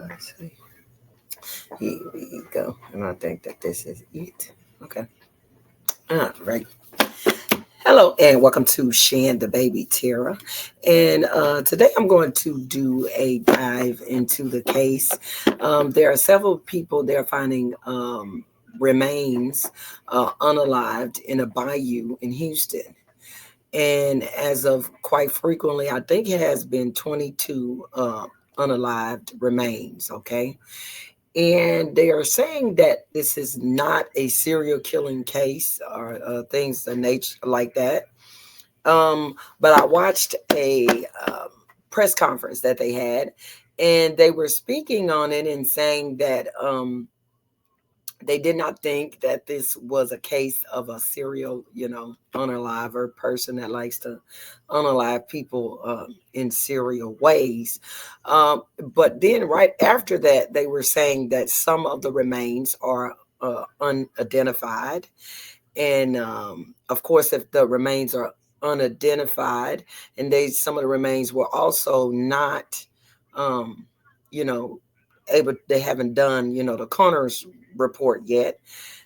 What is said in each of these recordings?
Let's see. Here we go. And I think that this is it. Okay. All right. Hello and welcome to Shan the Baby Tara. And today I'm going to do a dive into the case. There are several people they're finding remains unalived in a bayou in Houston. And as of quite frequently, I think it has been 22 unalived remains. Okay. And they are saying that this is not a serial killing case or things of nature like that. But I watched a press conference that they had, and they were speaking on it and saying that they did not think that this was a case of a serial, unaliver person that likes to unalive people in serial ways. But then right after that, they were saying that some of the remains are unidentified. And of course, if the remains are unidentified and some of the remains were also not, um, you know, they haven't done, the coroner's report yet.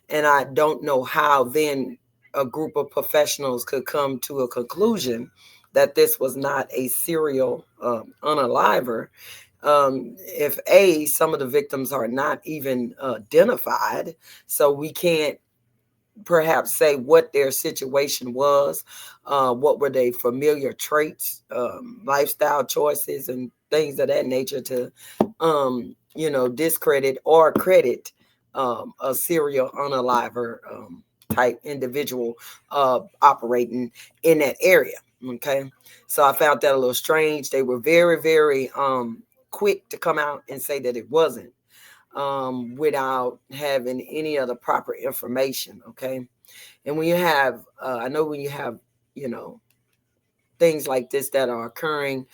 And I don't know how then a group of professionals could come to a conclusion that this was not a serial unaliver. If some of the victims are not even identified, so we can't perhaps say what their situation was, what were they familiar traits, lifestyle choices, and things of that nature to, discredit or credit a serial unaliver type individual operating in that area. Okay, so I found that a little strange. They were very, very quick to come out and say that it wasn't without having any of the proper information. Okay. And when you have, I know when you have, you know, things like this that are occurring,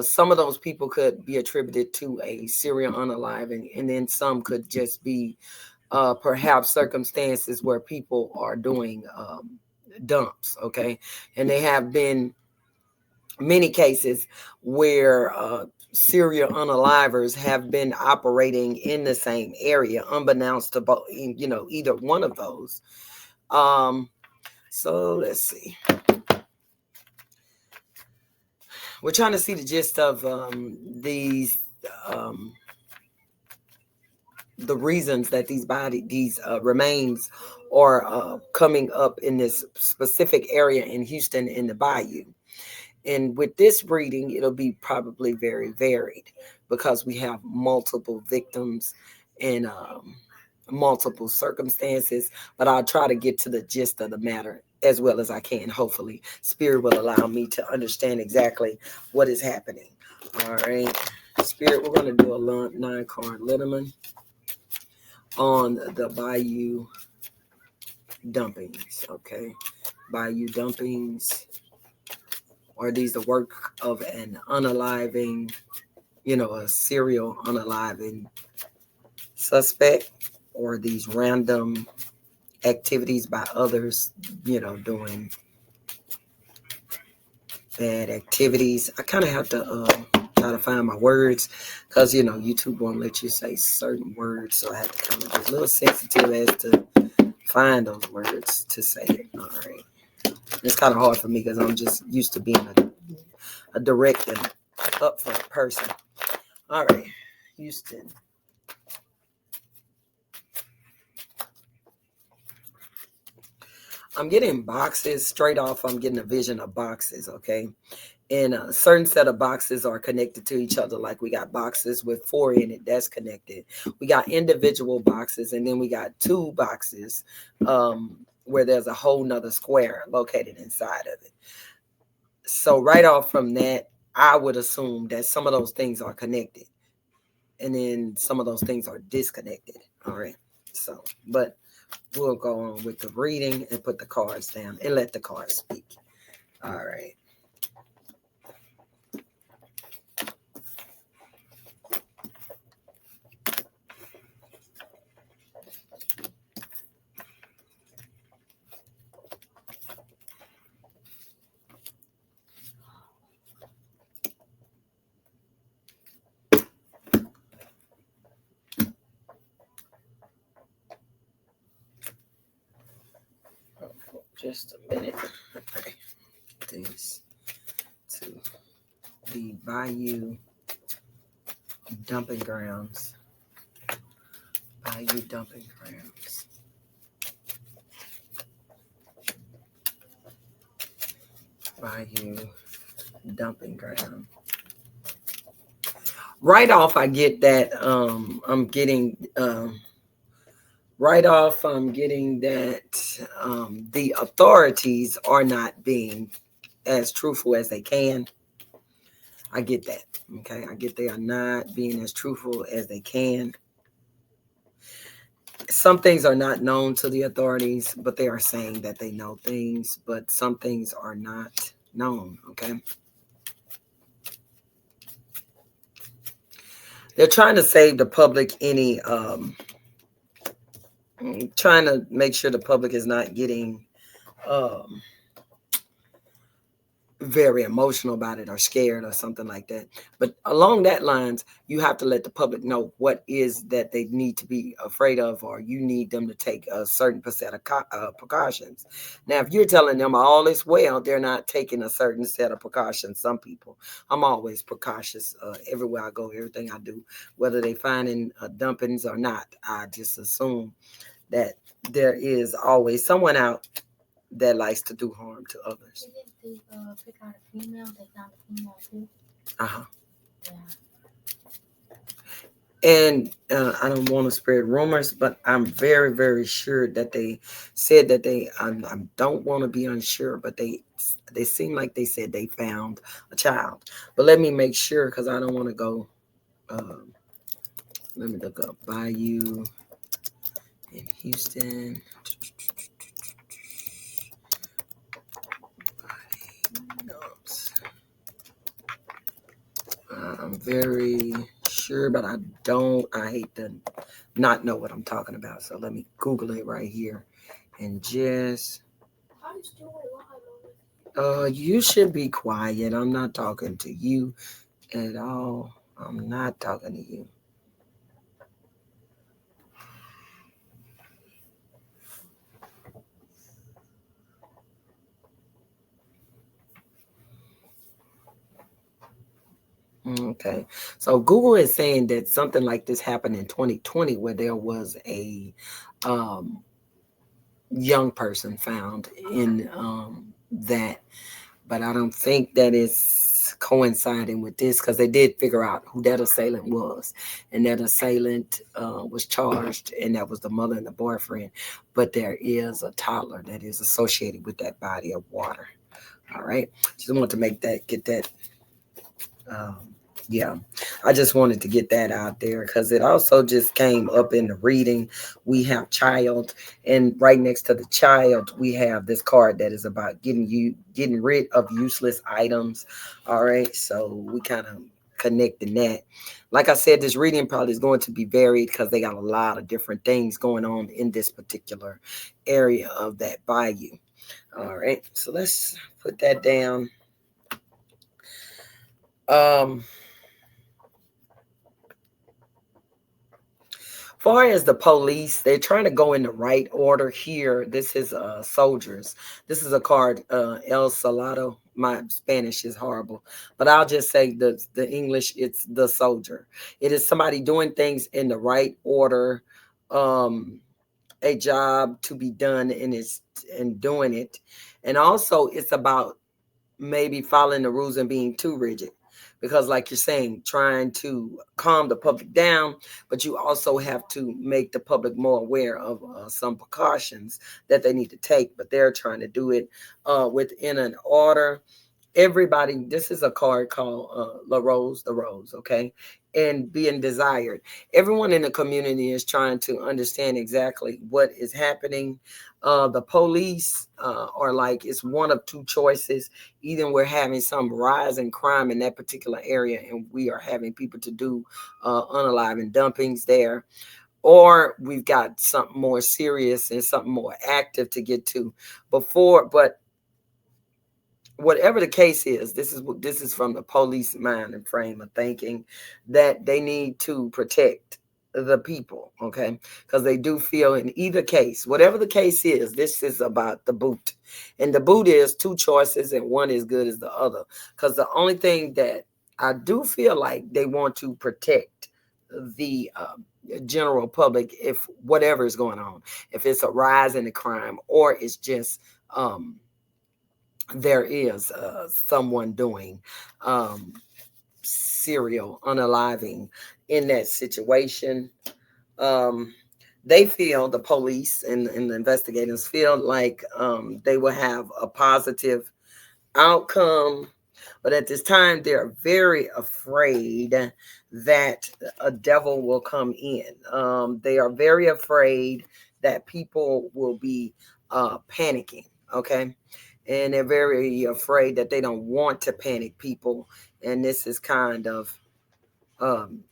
some of those people could be attributed to a serial unaliving, and then some could just be perhaps circumstances where people are doing dumps. Okay. And they have been many cases where serial unalivers have been operating in the same area, unbeknownst to both, either one of those. So let's see. We're trying to see the gist of these, the reasons that these remains are coming up in this specific area in Houston in the Bayou. And with this reading, it'll be probably very varied because we have multiple victims and multiple circumstances. But I'll try to get to the gist of the matter as well as I can. Hopefully, Spirit will allow me to understand exactly what is happening. All right. Spirit, we're going to do a 9-card Letterman on the Bayou dumpings. Okay. Bayou dumpings. Are these the work of an unaliving, a serial unaliving suspect, or these random activities by others, doing bad activities? I kind of have to try to find my words because, YouTube won't let you say certain words. So I have to kind of be a little sensitive as to find those words to say it. All right. It's kind of hard for me because I'm just used to being a direct and upfront person. All right, Houston. I'm getting boxes straight off. I'm getting a vision of boxes, okay? And a certain set of boxes are connected to each other. Like we got boxes with 4 in it, that's connected. We got individual boxes, and then we got 2 boxes where there's a whole nother square located inside of it. So right off from that, I would assume that some of those things are connected, and then some of those things are disconnected. All right. So, but we'll go on with the reading and put the cards down and let the cards speak. All right. just a minute. Okay. This to the Bayou dumping grounds. Bayou dumping grounds. Bayou dumping ground. Right off, I get that I'm getting right off. I'm getting that the authorities are not being as truthful as they can. I get that. Okay, I get they are not being as truthful as they can. Some things are not known to the authorities, but they are saying that they know things, but some things are not known. Okay, they're trying to save the public any trying to make sure the public is not getting um very emotional about it or scared or something like that. But along that lines, you have to let the public know what is that they need to be afraid of, or you need them to take a certain set of precautions. Now, if you're telling them all is well, they're not taking a certain set of precautions. Some people, I'm always precautious everywhere I go, everything I do, whether they finding dumpings or not. I just assume that there is always someone out that likes to do harm to others. Didn't they pick out a female? They found a female too. Uh-huh. Yeah. And I don't want to spread rumors, but I'm very, very sure that they said that I don't want to be unsure, but they seem like they said they found a child. But let me make sure because I don't want to go. Um, let me look up Bayou in Houston. I'm very sure, but I don't. I hate to not know what I'm talking about. So let me Google it right here, and just. How you still You should be quiet. I'm not talking to you at all. I'm not talking to you. Okay. So Google is saying that something like this happened in 2020 where there was a um, young person found in that, but I don't think that is coinciding with this because they did figure out who that assailant was, and that assailant was charged, and that was the mother and the boyfriend. But there is a toddler that is associated with that body of water. All right, just want to make that get that. Um, yeah, I just wanted to get that out there because it also just came up in the reading. We have child, and right next to the child, we have this card that is about getting rid of useless items. All right, so we kind of connecting that. Like I said, this reading probably is going to be varied because they got a lot of different things going on in this particular area of that bayou. All right, so let's put that down. Um, Far as the police, they're trying to go in the right order here. This is soldiers. This is a card, El Salado. My Spanish is horrible, but I'll just say the English. It's the soldier. It is somebody doing things in the right order. Um, a job to be done, and it's and doing it, and also it's about maybe following the rules and being too rigid because like you're saying trying to calm the public down, but you also have to make the public more aware of some precautions that they need to take, but they're trying to do it within an order. Everybody, this is a card called La Rose, the Rose, okay? And being desired. Everyone in the community is trying to understand exactly what is happening. The police are like, it's one of two choices. Either we're having some rise in crime in that particular area and we are having people to do unalive and dumpings there, or we've got something more serious and something more active to get to before. But whatever the case is, this is from the police mind and frame of thinking that they need to protect. the people, okay? Because they do feel in either case, whatever the case is, this is about the boot. And the boot is two choices and one is good as the other. Because the only thing that I do feel like they want to protect the general public if whatever is going on, if it's a rise in the crime or it's just um, there is someone doing um, serial unaliving in that situation. Um, they feel the police and the investigators feel like they will have a positive outcome, but at this time they're very afraid that a devil will come in. They are very afraid that people will be panicking, okay? And they're very afraid that they don't want to panic people. And this is kind of um,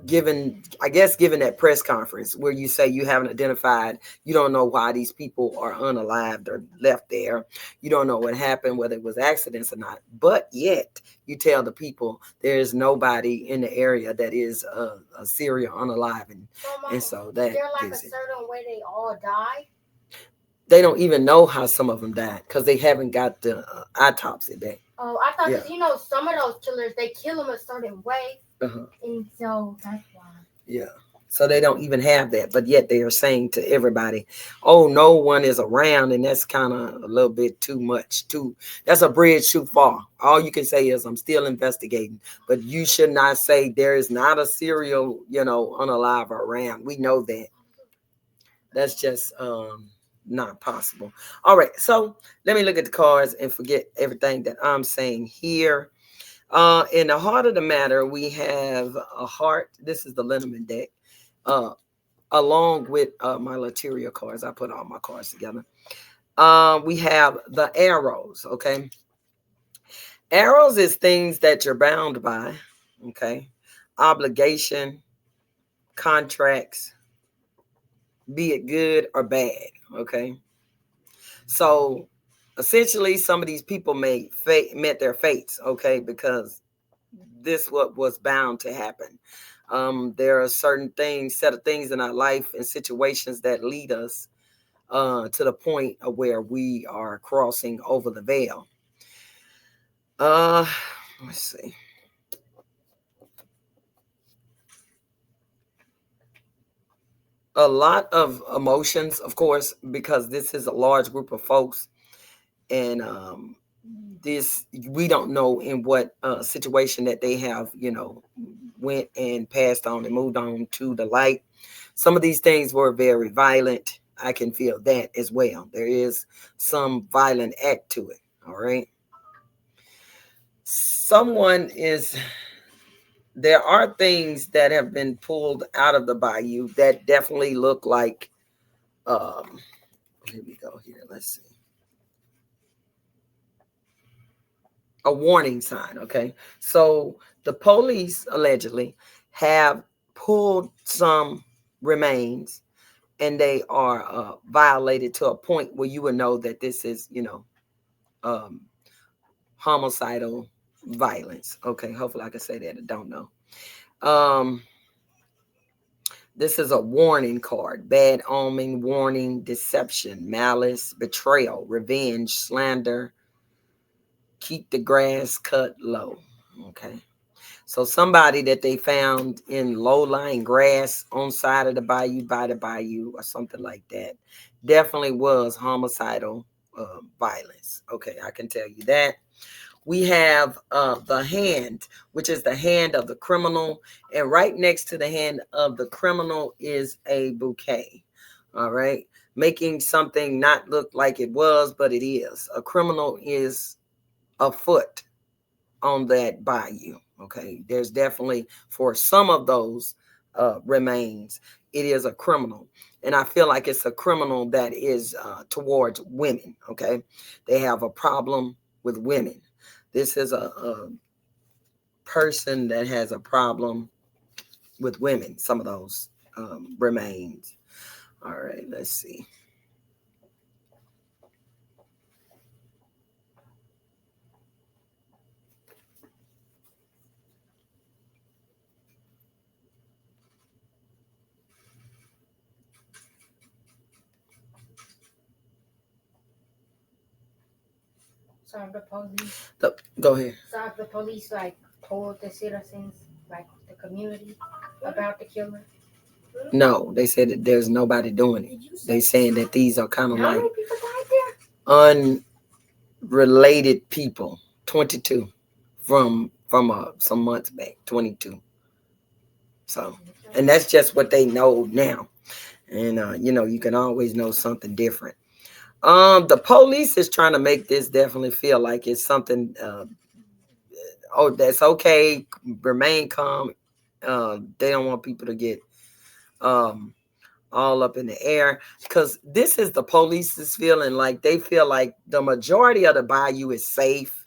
given, I guess, given that press conference where you say you haven't identified, you don't know why these people are unalived or left there. You don't know what happened, whether it was accidents or not. But yet you tell the people there is nobody in the area that is a serial unaliving. So, Mama, And so is that there like a gives it. certain way they all die? They don't even know how some of them died because they haven't got the autopsy back. Oh, I thought Yeah. because you know some of those killers they kill them a certain way, Uh-huh. and so that's why. Yeah. So they don't even have that, but yet they are saying to everybody, "Oh, no one is around," and that's kind of a little bit too much. Too That's a bridge too far. All you can say is, "I'm still investigating," but you should not say there is not a serial, unalive around. We know that. That's just not possible. All right, so let me look at the cards and forget everything that I'm saying here. In the heart of the matter, we have a heart. This is the Linneman deck. Uh, Along with my Lateria cards. I put all my cards together. We have the arrows, okay? Arrows is things that you're bound by, okay? Obligation, contracts, be it good or bad, okay? So essentially, some of these people met their fates, okay, because this what was bound to happen. There are certain things, set of things in our life and situations that lead us to the point of where we are crossing over the veil. Uh, let's see. A lot of emotions, of course, because this is a large group of folks, and this we don't know in what situation that they have, went and passed on and moved on to the light. Some of these things were very violent. I can feel that as well. There is some violent act to it. All right. Someone is There are things that have been pulled out of the bayou that definitely look like um here we go here. Let's see. A warning sign, okay? So the police allegedly have pulled some remains and they are violated to a point where you would know that this is, um homicidal violence. Okay, hopefully I can say that. I don't know. Um This is a warning card: bad omen, warning, deception, malice, betrayal, revenge, slander, keep the grass cut low. Okay. So somebody that they found in low-lying grass on side of the bayou, by the bayou, or something like that, definitely was homicidal violence. Okay, I can tell you that. We have the hand, which is the hand of the criminal. And right next to the hand of the criminal is a bouquet. All right. Making something not look like it was, but it is. A criminal is afoot on that bayou. Okay. There's definitely, for some of those remains, it is a criminal. And I feel like it's a criminal that is towards women. Okay. They have a problem with women. This is a person that has a problem with women, some of those remains. All right, let's see. So if the police, Go ahead. so if the police like told the citizens, like the community, about the killer. No, they said that there's nobody doing it. They saying that these are kind of How like many people died there? unrelated people. 22 from some months back. 22. So, and that's just what they know now. And you can always know something different. The police is trying to make this definitely feel like it's something. Oh, that's okay. Remain calm. They don't want people to get um all up in the air because this is the police's feeling like they feel like the majority of the bayou is safe.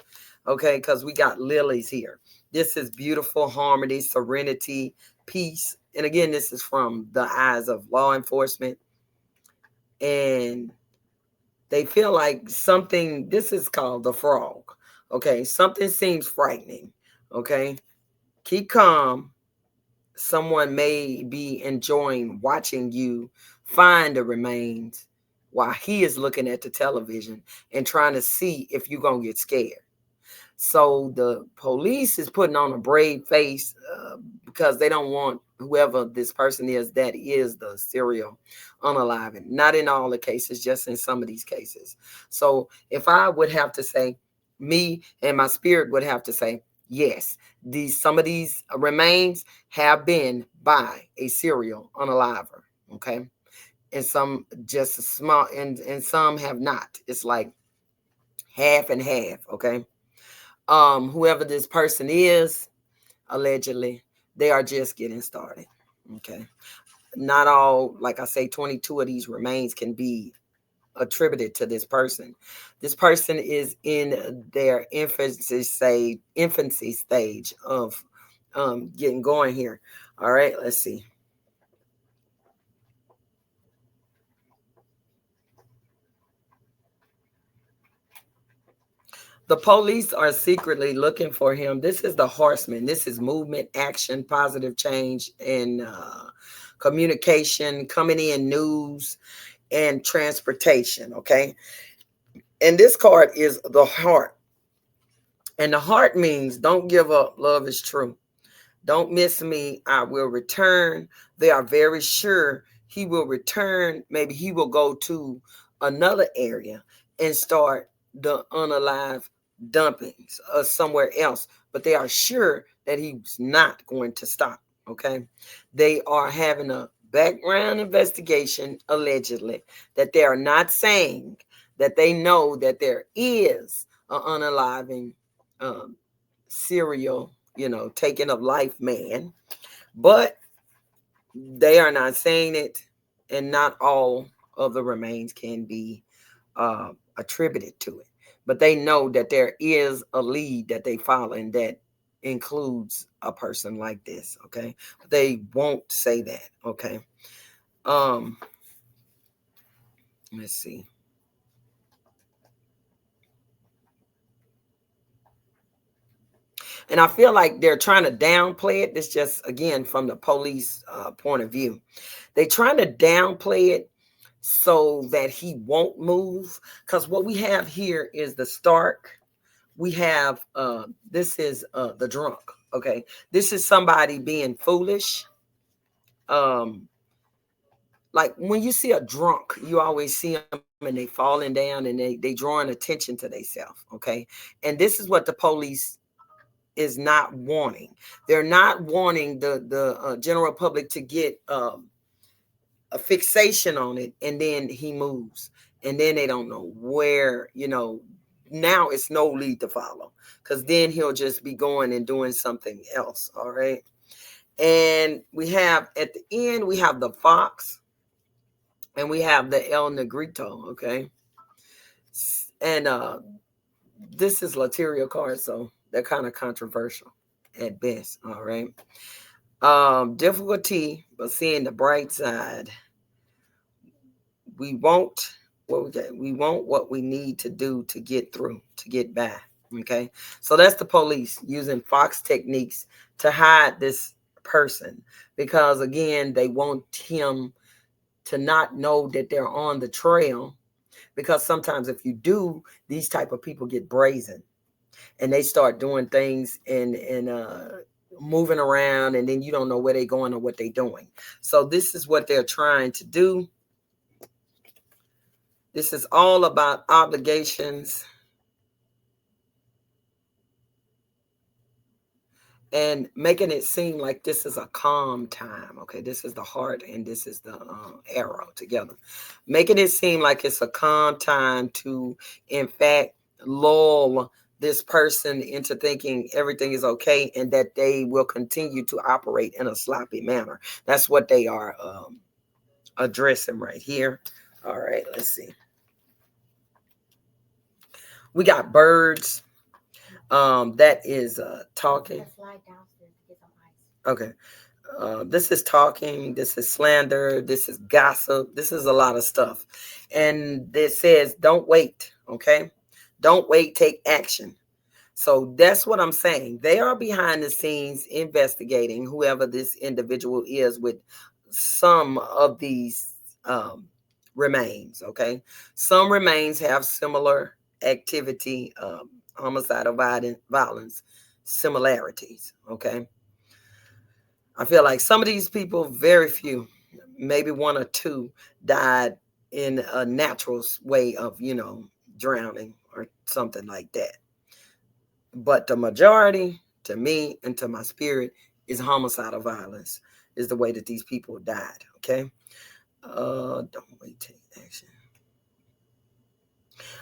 Okay, because we got lilies here. This is beautiful harmony, serenity, peace. And again, this is from the eyes of law enforcement. And they feel like something, this is called the frog. Okay, something seems frightening. Okay, keep calm. Someone may be enjoying watching you find the remains while he is looking at the television and trying to see if you're going to get scared. So the police is putting on a brave face because they don't want whoever this person is that is the serial unaliving. Not in all the cases, just in some of these cases. So if I would have to say, me and my spirit would have to say, yes, these some of these remains have been by a serial unaliver. Okay. And some just a small and some have not. It's like half and half. Okay, whoever this person is, allegedly, they are just getting started. Okay, not all, like I say, 22 of these remains can be attributed to this person. This person is in their infancy stage of getting going here. All right, let's see. The police are secretly looking for him. This is the horseman. This is movement, action, positive change, and communication, coming in, news, and transportation. Okay. And this card is the heart. And the heart means don't give up. Love is true. Don't miss me. I will return. They are very sure he will return. Maybe he will go to another area and start the unalive dumpings somewhere else. But they are sure that he's not going to stop. Okay. They are having a background investigation, allegedly, that they are not saying that they know that there is an unaliving um, serial, taking of life man, but they are not saying it, and not all of the remains can be attributed to it. But they know that there is a lead that they follow, and that includes a person like this. Okay, they won't say that. Okay, um, let's see. And I feel like they're trying to downplay it. This just again from the police point of view. They trying to downplay it so that he won't move. Because what we have here is the Stark. We have this is the drunk. Okay, this is somebody being foolish. Um, like when you see a drunk, you always see them and they falling down and they drawing attention to themselves. Okay, and this is what the police is not wanting. They're not wanting the general public to get a fixation on it, and then he moves, and then they don't know where. Now it's no lead to follow, because then he'll just be going and doing something else. All right, and we have at the end we have the fox, and we have the El Negrito. Okay, and this is Lateria card, so they're kind of controversial at best. All right, difficulty, but seeing the bright side. We won't we want what we need to do to get through, to get by. Okay, so that's the police using fox techniques to hide this person, because again they want him to not know that they're on the trail, because sometimes if you do, these type of people get brazen and they start doing things and moving around, and then you don't know where they're going or what they're doing. So this is what they're trying to do. This is all about obligations and making it seem like this is a calm time. Okay, this is the heart and this is the arrow together, making it seem like it's a calm time to, in fact, lull this person into thinking everything is okay and that they will continue to operate in a sloppy manner. That's what they are addressing right here. All right, let's see. We got birds. That is talking. Let's slide downstairs to get some ice. Okay. This is talking, this is slander, this is gossip, this is a lot of stuff. And it says, don't wait, okay? Don't wait, take action. So that's what I'm saying. They are behind the scenes investigating whoever this individual is with some of these remains, okay? Some remains have similar activity, homicidal violence similarities, okay? I feel like some of these people, very few, maybe one or two, died in a natural way of, drowning or something like that. But the majority, to me and to my spirit, is homicidal violence, is the way that these people died. Okay. Don't wait, take action.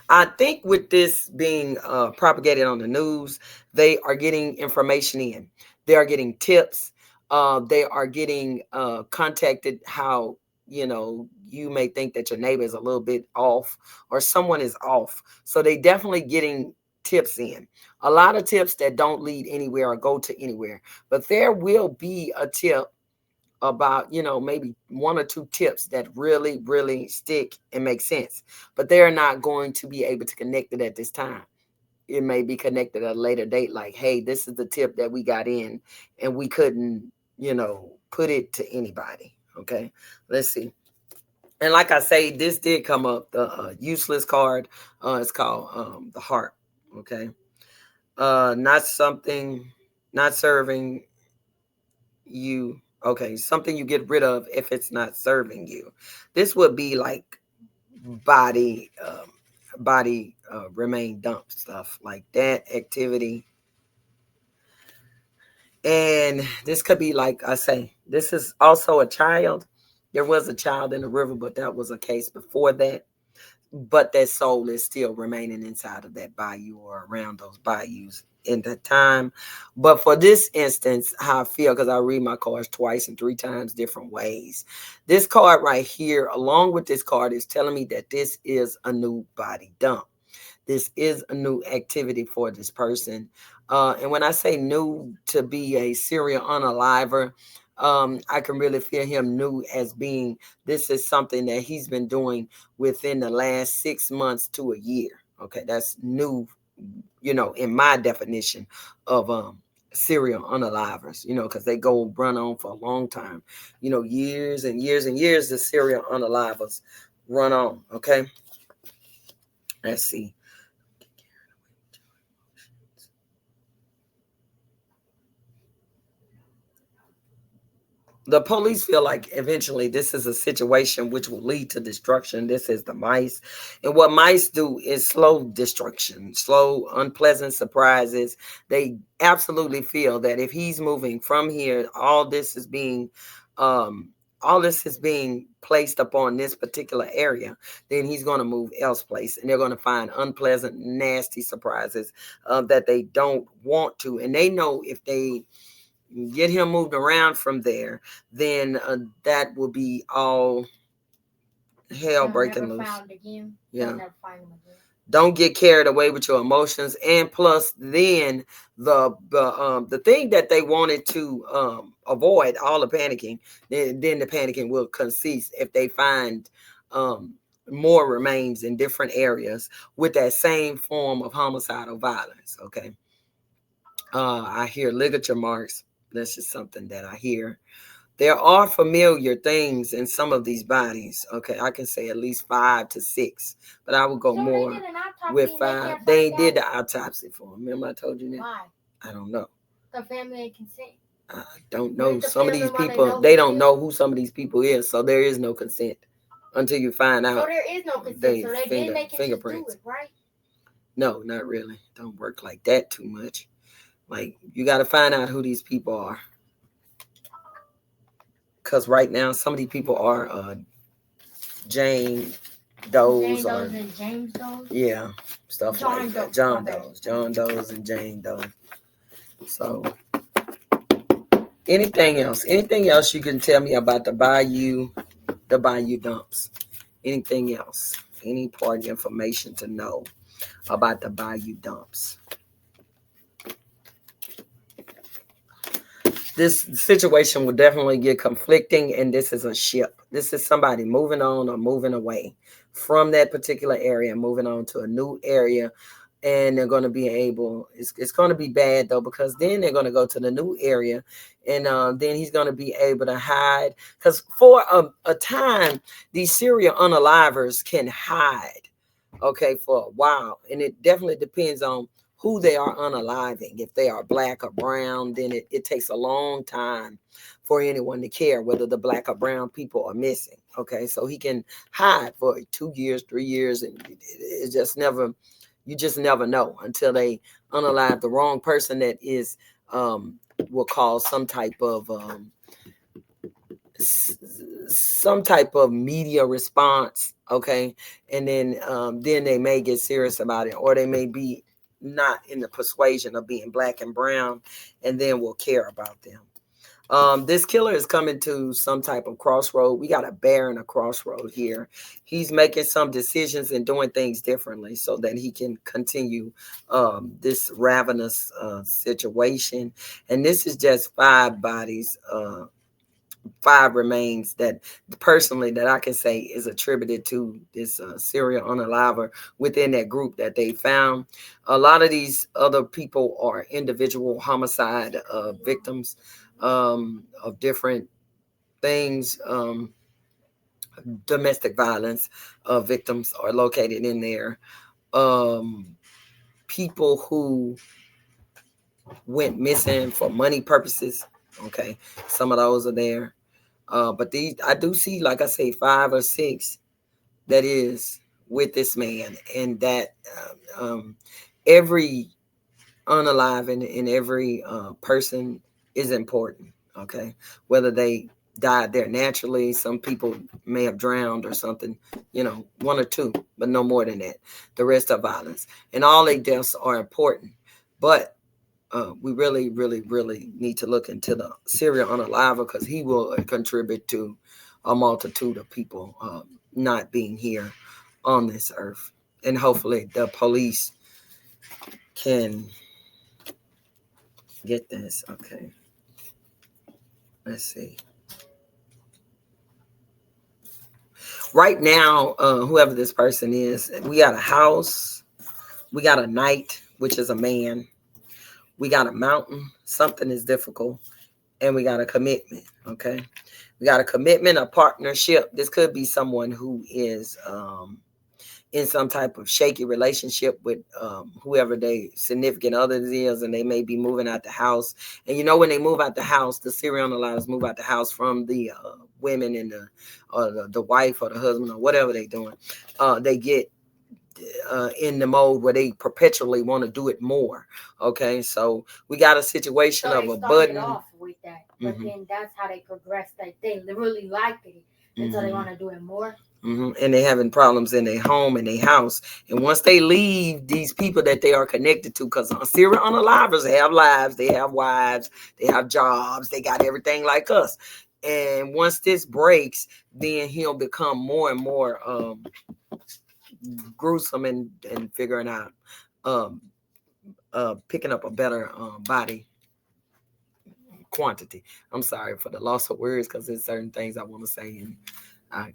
I think with this being propagated on the news, they are getting information in. They are getting tips. They are getting contacted how, you may think that your neighbor is a little bit off or someone is off. So they definitely getting tips in. A lot of tips that don't lead anywhere or go to anywhere. But there will be a tip about, maybe one or two tips that really really stick and make sense, but they're not going to be able to connect it at this time. It may be connected at a later date, like, hey, this is the tip that we got in and we couldn't, put it to anybody. Okay, let's see. And like I say, this did come up, the useless card. It's called the heart. Okay. Not something, not serving you. Okay, something you get rid of if it's not serving you. This would be like body remain dump stuff like that activity. And this could be, like I say, this is also a child. There was a child in the river, but that was a case before that. But that soul is still remaining inside of that bayou or around those bayous in that time. But for this instance, how I feel, because I read my cards twice and three times different ways. This card right here, along with this card, is telling me that this is a new body dump. This is a new activity for this person. And when I say new, to be a serial unaliver, I can really feel him new as being, this is something that he's been doing within the last 6 months to a year. Okay, that's new, in my definition of serial unalivers, because they go run on for a long time, years and years and years. The serial unalivers run on. Okay, let's see. The police feel like eventually this is a situation which will lead to destruction. This is the mice. And what mice do is slow destruction, slow, unpleasant surprises. They absolutely feel that if he's moving from here, um, all this is being placed upon this particular area, then he's going to move elsewhere. And they're going to find unpleasant, nasty surprises that they don't want to. And they know if they get him moved around from there, then that will be all hell They'll breaking never loose. found again. Yeah. They'll never find him again. Don't get carried away with your emotions. And plus, then the thing that they wanted to avoid, all the panicking, then the panicking will cease if they find um, more remains in different areas with that same form of homicidal violence. Okay. I hear ligature marks. That's just something that I hear. There are familiar things in some of these bodies. Okay, I can say at least 5 to 6, but I would go So they more did an autopsy with and they 5. can't They find did out the autopsy for him. Remember I told you that? why I don't know. the family ain't consent. I don't know. Wouldn't the Some of family these want to people, know they who don't killed? know who some of these people is, so there is no consent until you find So out there is no consent. they So they can just do fingerprints. it, right? No, not really. Don't work like that too much. Like you got to find out who these people are, because right now some of these people are Jane Doe's Jane or Doe's and James Doe's. yeah, stuff John like Doe. that. John My bad. Doe's, John Doe's, and Jane Doe. So anything else? Anything else you can tell me about the Bayou dumps? Anything else? Any important information to know about the Bayou dumps? This situation will definitely get conflicting, and this is a ship. This is somebody moving on or moving away from that particular area, moving on to a new area, and they're going to be able. It's going to be bad though, because then they're going to go to the new area, and then he's going to be able to hide. Because for a time, these serial unalivers can hide, okay, for a while, and it definitely depends on who they are unaliving. If they are black or brown, then it takes a long time for anyone to care whether the black or brown people are missing. Okay, so he can hide for 2 years, 3 years, and it just never, you just never know until they unalive the wrong person that is will cause some type of media response, okay, and then they may get serious about it, or they may be not in the persuasion of being black and brown, and then we'll care about them. This killer is coming to some type of crossroad. We got a bear in a crossroad here. He's making some decisions and doing things differently so that he can continue this ravenous situation. And this is just 5 bodies, 5 remains that personally that I can say is attributed to this serial unaliver within that group that they found. A lot of these other people are individual homicide victims of different things. Domestic violence victims are located in there. Um, People who went missing for money purposes. Okay, some of those are there. But these, I do see, like I say, 5 or 6 that is with this man, and that every unalive and every person is important. Okay, whether they died there naturally, some people may have drowned or something, 1 or 2, but no more than that. The rest are violence, and all their deaths are important. But we really, really, really need to look into the serial unaliver, because he will contribute to a multitude of people not being here on this earth. And hopefully the police can get this. Okay, let's see. Right now, whoever this person is, we got a house, we got a knight, which is a man, we got a mountain, something is difficult, and we got a commitment. Okay, we got a commitment, a partnership. This could be someone who is in some type of shaky relationship with whoever they significant others is, and they may be moving out the house. And when they move out the house, the serial unalivers move out the house from the women and the wife or the husband or whatever they're doing. They get in the mode where they perpetually want to do it more. Okay, so we got a situation So of they a started button. off with that, but then that's how they progressed. Like they really liked it, and so they want to do it more. And they're having problems in their home and their house. And once they leave these people that they are connected to, because serial unalivers have lives, they have wives, they have jobs, they got everything like us. And once this breaks, then he'll become more and more gruesome and figuring out picking up a better body quantity. I'm sorry for the loss of words, because there's certain things I want to say, and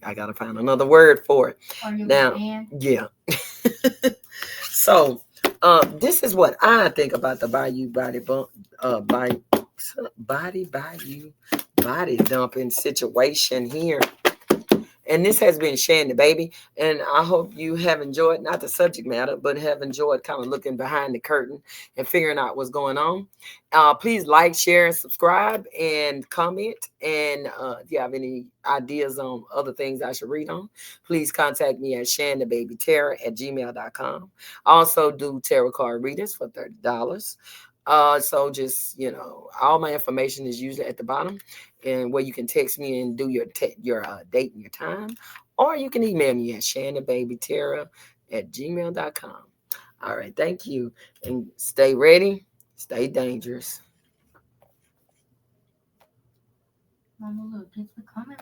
I gotta find another word for it. Now, yeah. So, this is what I think about the Bayou Bayou body dumping situation here. And this has been Shan the Baby. And I hope you have enjoyed, not the subject matter, but have enjoyed kind of looking behind the curtain and figuring out what's going on. Please like, share, and subscribe and comment. And if you have any ideas on other things I should read on, please contact me at shanthebabytarot@gmail.com. I also do tarot card readings for $30. So just, all my information is usually at the bottom, and where you can text me and do your date and your time, or you can email me at shanthebabytarot@gmail.com. All right, thank you, and stay ready, stay dangerous. Mama, look, it's becoming